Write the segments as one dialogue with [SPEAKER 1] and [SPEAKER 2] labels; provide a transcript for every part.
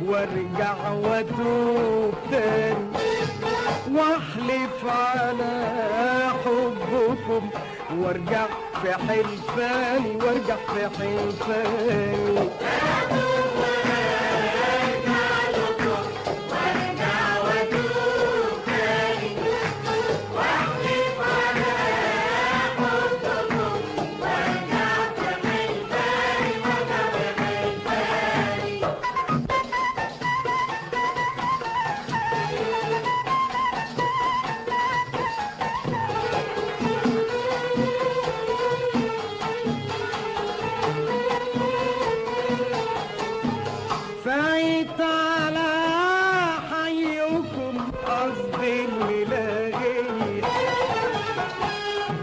[SPEAKER 1] وارجع واتوب تاني، واحلف على حبكم وارجع في حلفاني، وارجع في حلفاني. فايت على حيكم قصدي الملاغي،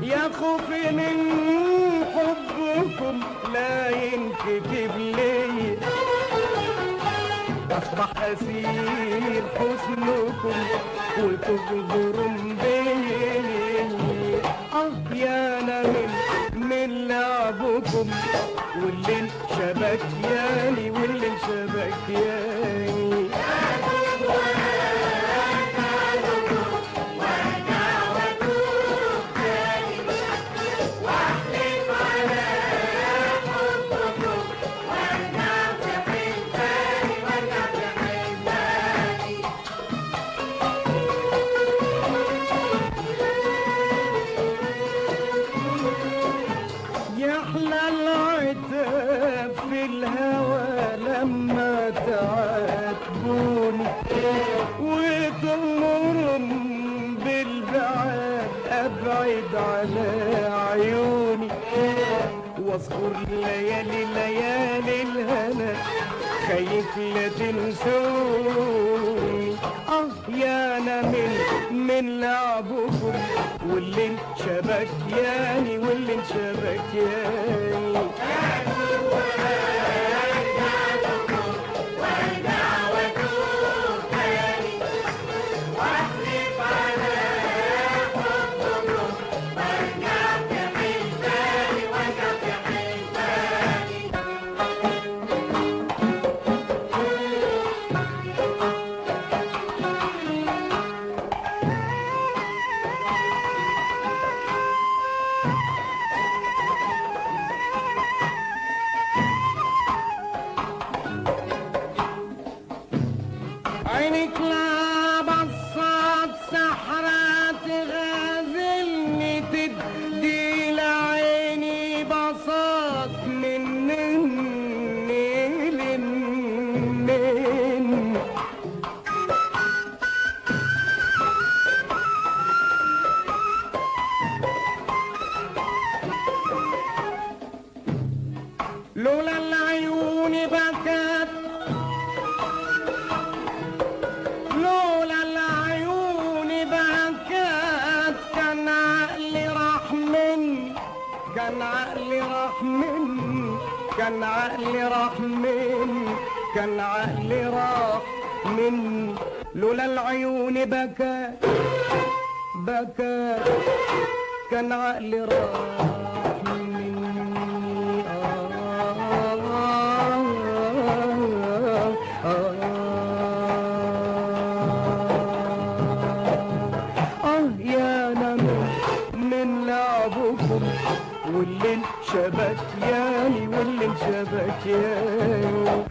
[SPEAKER 1] يا خوفي من حبكم لا ينكتب لي، اصبح اسير حسنكم وتغدروا بي. يا انا من لعبكم واللي انشبك ياني، واللي انشبك ياني. يحلى العتاب في الهوى لما تعاتبوني، وتأمرهم بالبعاد أبعد على عيوني، واذكر ليالي ليالي الهنا خايف لا تنسوني. يا انا من لعبكم واللي انشبك ياني، واللي انشبك ياني. عينك لا بصات سحرة تغازلني، تدي لعيني بصات من النيل. لولا العيون بكت، لولا العيون بكت كان عقلي راح مني، كان عقلي راح مني، كان عقلي راح مني، كان عقلي راح مني. لولا العيون بكت بكت كان عقلي راح مني. يا انا من لعبكم واللي انشبك ياني، واللي انشبك ياني.